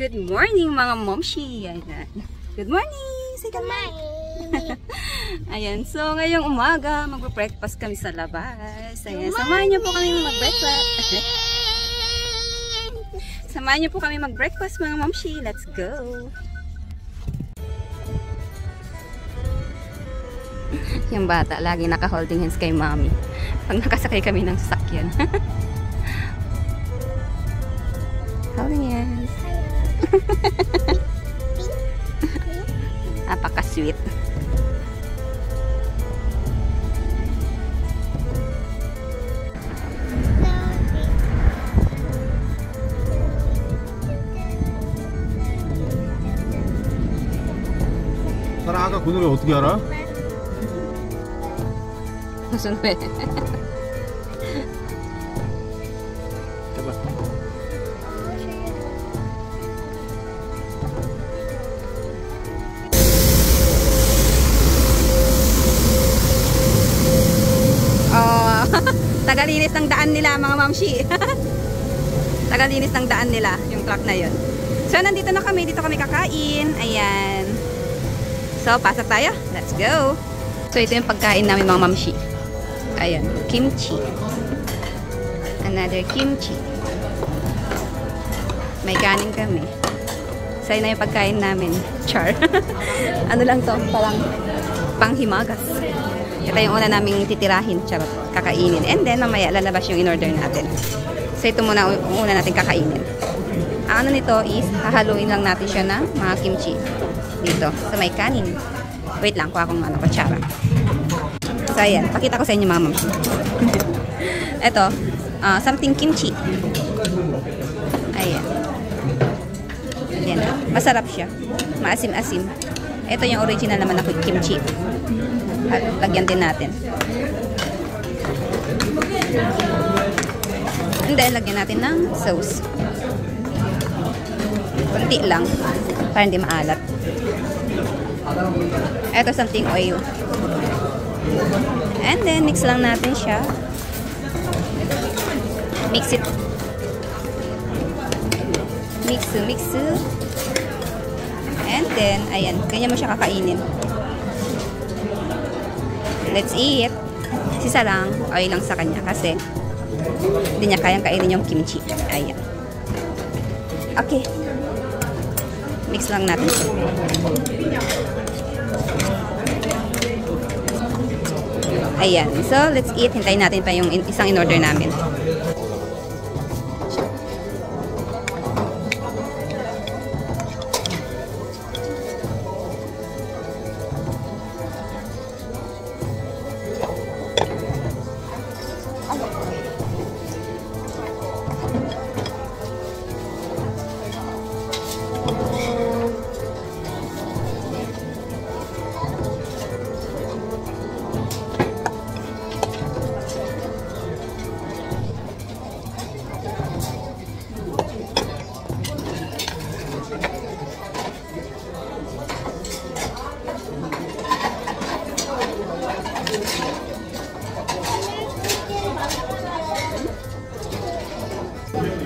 Good morning mga momshi. Ayan. Good morning. Say good morning. Ayan. So ngayong umaga magbe-breakfast kami sa labas. Ayan. Samahan niyo po kami mag-breakfast. Samahan niyo po kami mag-breakfast mga momshi. Let's go. Yung bata lagi naka-holding hands kay mommy pag nakasakay kami ng sasakyan. Holding hands. Napaka-sweet. 사라 아까 그 노래 어떻게 알아? 무슨 노래? Tagalinis ng daan nila mga mamshi. Tagalinis ng daan nila yung truck na yun. So nandito na kami, dito kami kakain. Ayan. So pasok tayo. Let's go. So ito yung pagkain namin mga mamshi. Ayan, kimchi. Another kimchi. May kanin kami. So yun na yung pagkain namin. Char. Ano lang to? Parang panghimagas. Ito yung una naming titirahin, charot, kakainin. And then, mamaya lalabas yung in-order natin. So, ito muna una natin kakainin. Ang ano nito is, hahaluin lang natin siya ng mga kimchi. Dito, sa may kanin. Wait lang, kuha akong kutsara. So, ayan, pakita ko sa inyo mga moms. Ito, something kimchi. Ayan. Ayan, masarap siya. Maasim-asim. Ito yung original naman na kimchi. At lagyan din natin. And then, lagyan natin ng sauce. Kunti lang. Para hindi maalat. Ito, something oil. And then, mix lang natin siya. Mix it. Mix. And then, ayan. Ganyan mo siya kakainin. Let's eat. Sisa lang. Oil lang sa kanya kasi hindi niya kayang kainin yung kimchi. Ayan. Okay. Mix lang natin siya. Ayan. So, let's eat. Hintayin natin pa yung isang in-order namin.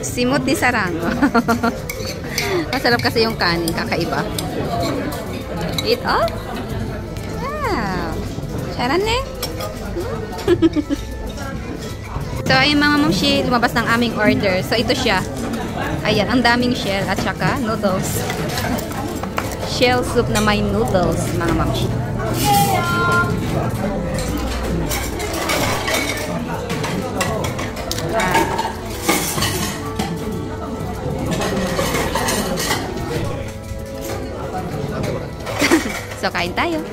Simot ni Sarang. Masarap kasi yung kanin, kakaiba. Eat all? Wow. Charan eh. So, ayun mga momshi, lumabas ng aming order. So, ito siya. Ayan, ang daming shell at saka noodles. Shell soup na may noodles, mga momshi. So, kain tayo.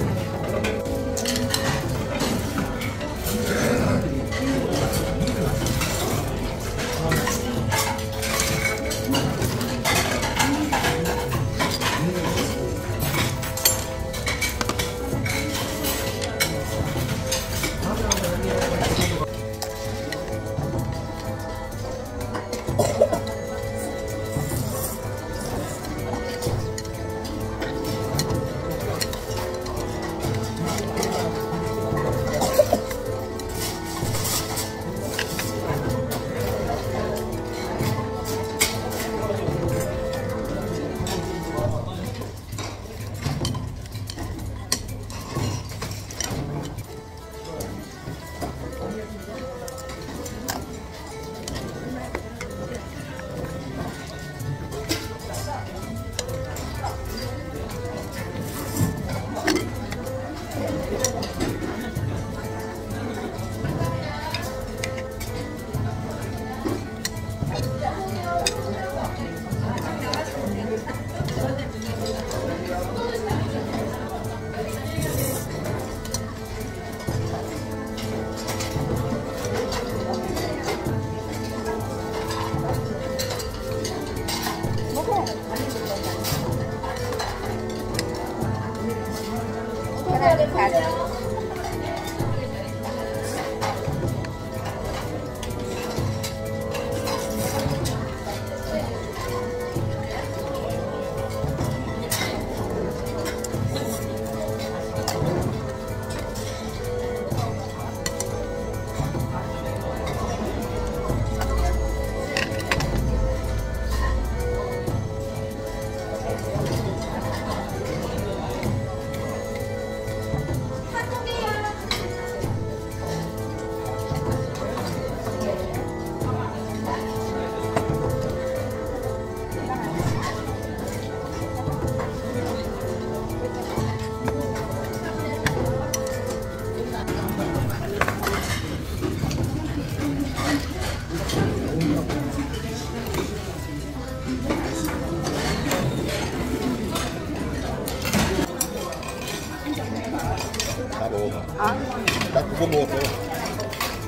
다 먹어봐. 나 그거 먹었어.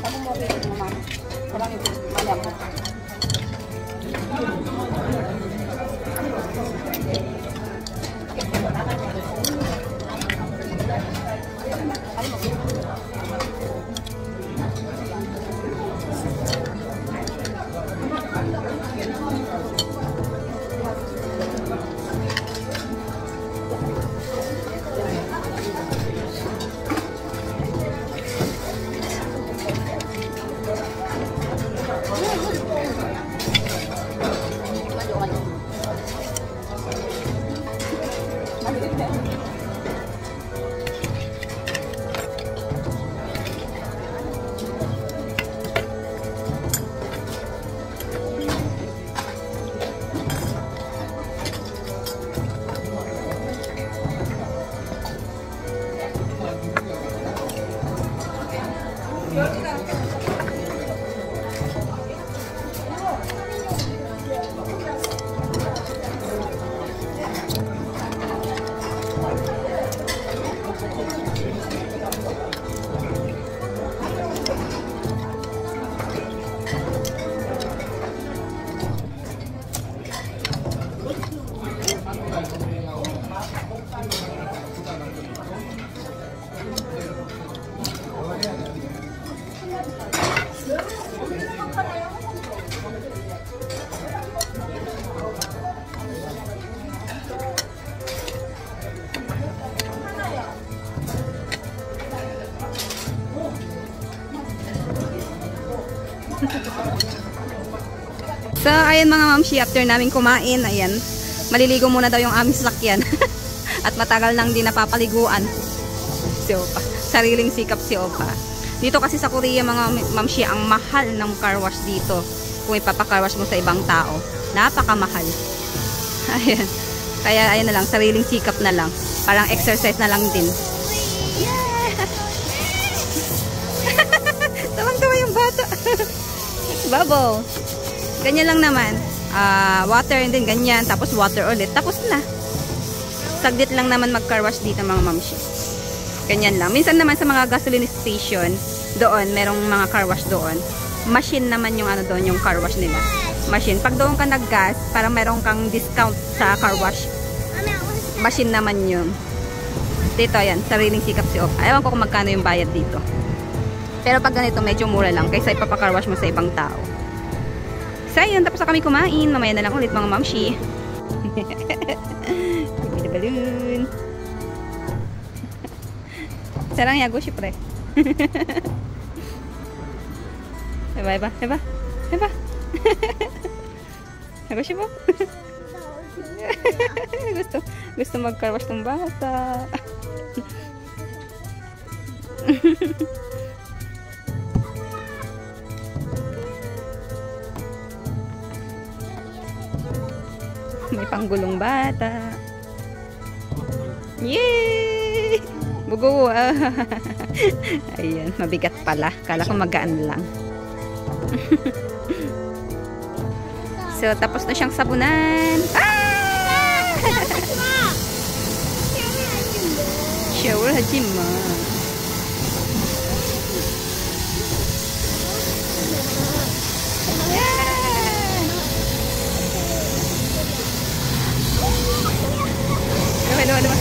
Ako mo rin naman. Parang ito, malam. So, ayan mga mamshi, after namin kumain, ayan, maliligo muna daw yung aming sakyan. At matagal nang di napapaliguan si Opa. Sariling sikap si Opa. Dito kasi sa Korea mga mamshi, ang mahal ng car wash dito. Kung ipapa-car wash mo sa ibang tao, napakamahal. Ayan. Kaya ayan na lang, sariling sikap na lang. Parang exercise na lang din. Yeah! Tawang-tawa yung bata. Bubble. Ganyan lang naman. Water and then ganyan. Tapos water ulit. Tapos na. Saglit lang naman mag-car wash dito mga mamshi. Ganyan lang. Minsan naman sa mga gasoline station, doon, merong mga car wash doon. Machine naman yung ano doon, yung car wash nila. Machine. Pag doon ka nag-gas, parang meron kang discount sa car wash. Machine naman yun. Dito, yan. Sariling sikap si Opa. Ewan ko kung magkano yung bayad dito. Pero pag ganito, medyo mura lang. Kaysa ipapa-car wash mo sa ibang tao. So, yun. Tapos na kami kumain. Mamaya na lang ulit mga mamshi. Baby the balloon. Sarang yago, syempre. Eba, eba, eba. Eba. Yago siya po. Gusto mag-car wash ng bata. May panggulong bata. Yay! Bugo. Ayan, mabigat pala. Kala ko magaan lang. So, tapos na siyang sabunan. Shower hajima. Hello.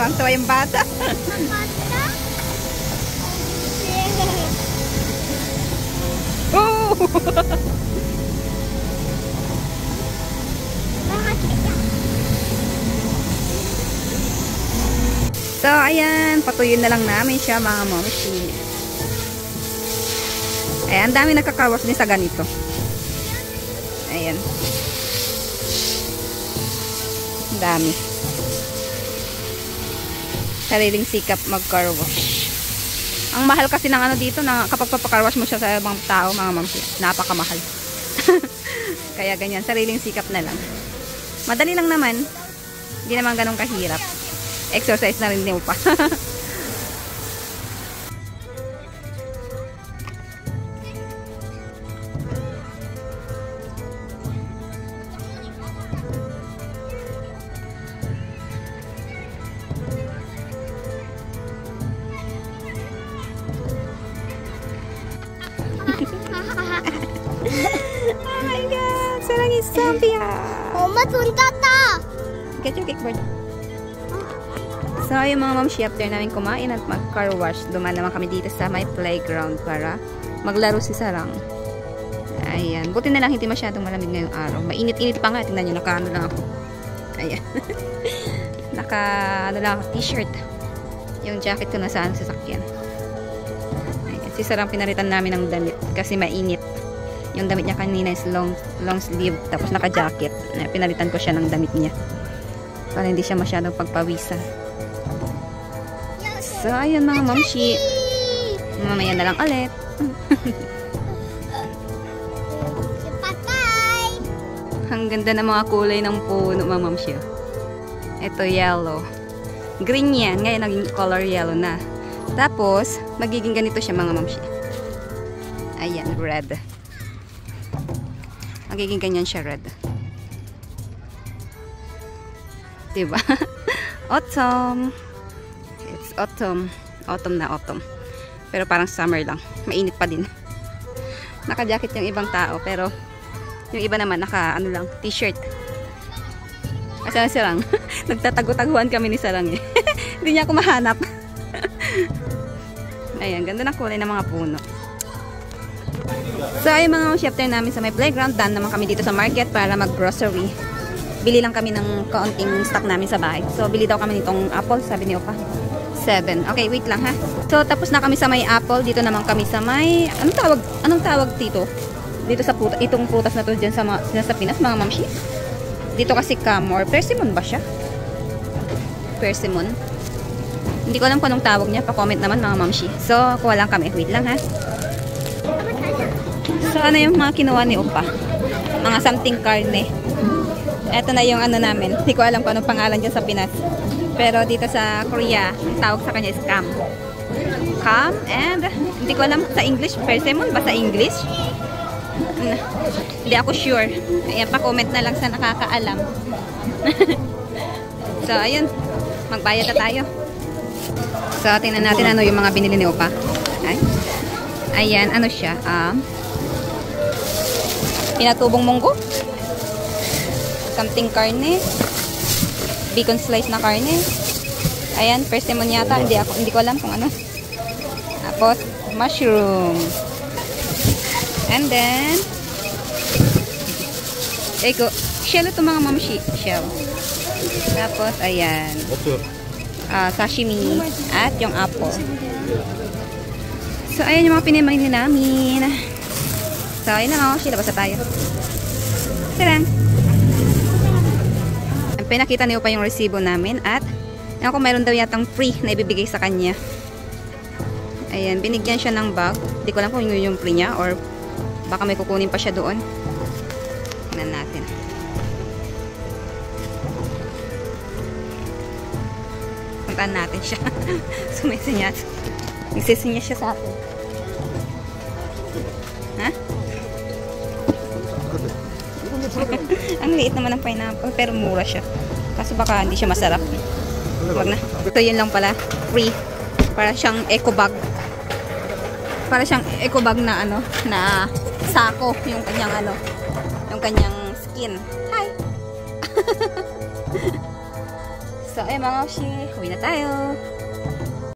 Tawang-tawa yung bata. Oh! So, ayan. Patuyin na lang namin siya, mga momshi. Ayan, dami nagkakawas din sa ganito. Ayan. Dami. Sariling sikap mag-car wash. Ang mahal kasi ng ano dito, na kapag papacar wash mo siya sa ibang tao, mga momshi, napakamahal. Kaya ganyan, sariling sikap na lang. Madali lang naman. Hindi naman ganun kahirap. Exercise na rin mo pa. Oh my God! Sarangin Sophia! 엄마 돈 땄다. Get your kickboard. So, yung mga momshi, after namin kumain at mag-car wash, dumaan naman kami dito sa may playground para maglaro si Sarang. Ayan. Buti na lang hindi masyadong malamig ngayong araw. Mainit-init pa nga. Tingnan nyo, naka-ano lang ako. Ayan. Naka-ano lang ako, t-shirt. Yung jacket ko nasa sasakyan. Ayan. Si Sarang pinalitan namin ng damit kasi mainit. Yung damit niya kanina is long sleeve, tapos naka-jacket. Pinalitan ko siya ng damit niya para hindi siya masyadong pagpawisan. So, ayun mga momshi. Mamaya na lang ulit. Bye-bye. Ang ganda ng mga kulay ng puno, mga momshi. Ito yellow. Green yan. Ngayon naging color yellow na. Tapos, magiging ganito siya mga momshi. Ayan, red. Magiging ganyan siya, red. Diba? Autumn. It's autumn. Autumn na autumn. Pero parang summer lang. Mainit pa din. Naka-jacket yung ibang tao. Pero, yung iba naman, naka-ano lang, t-shirt. Kasi na Sarang. Nagtatago-taguan kami ni Sarang eh. Hindi niya ako mahanap. Ayan, ganda ng kulay ng mga puno. So, ay mga shifter namin sa may playground. Done naman kami dito sa market para mag-grocery. Bili lang kami ng kaunting stock namin sa bahay. So, bili daw kami nitong apple, sabi ni Opa. 7. Okay, wait lang ha. So, tapos na kami sa may apple. Dito naman kami sa may... Anong tawag dito? Dito sa putas. Itong putas na to dyan sa Pinas, mga mamshi. Dito kasi cam or persimmon ba siya? Persimmon. Hindi ko alam kung anong tawag niya. Pa-comment naman mga mamshi. So, kuha lang kami. Wait lang ha. So, ano yung mga kinuha ni Opa? Mga something carne. Ito na yung ano namin. Hindi ko alam kung anong pangalan dyan sa Pinas. Pero dito sa Korea, ang tawag sa kanya is cam. Cam and hindi ko alam sa English. Persimmon ba sa English? Hindi ako sure. Ayan, pa-comment na lang sa nakakaalam. So, ayun. Magbayad na tayo. So, tingnan natin ano yung mga binili ni Opa. Ay. Ayan, ano siya? Pinatubong munggo. Something karne. Bacon slice na karne. Ayan, persimmon yata. Hindi ko alam kung ano. Tapos, mushroom. And then, shell ito mga mamshi. Shell. Tapos, ayan. Sashimi. At yung apple. So, ayan yung mga pinimili namin. So, ayun na mga mamshi. Labas na tayo. Sarang. Pinakita niyo pa yung resibo namin at ako mayroon daw yatang free na ibibigay sa kanya. Ayan, binigyan siya ng bag. Hindi ko alam kung yun yung free niya or baka may kukunin pa siya doon. Tingnan natin. Puntaan natin siya. Sumisinyas. Nagsisinyas siya sa atin. Ha? Ang liit naman ng pineapple pero mura siya. Kaso baka hindi siya masarap. Wag na. So yun lang pala. Free. Para siyang eco bag. Para siyang eco bag na ano, na sako yung kanyang ano, yung kanyang skin. Hi. So, mga Oshi, uwi na tayo.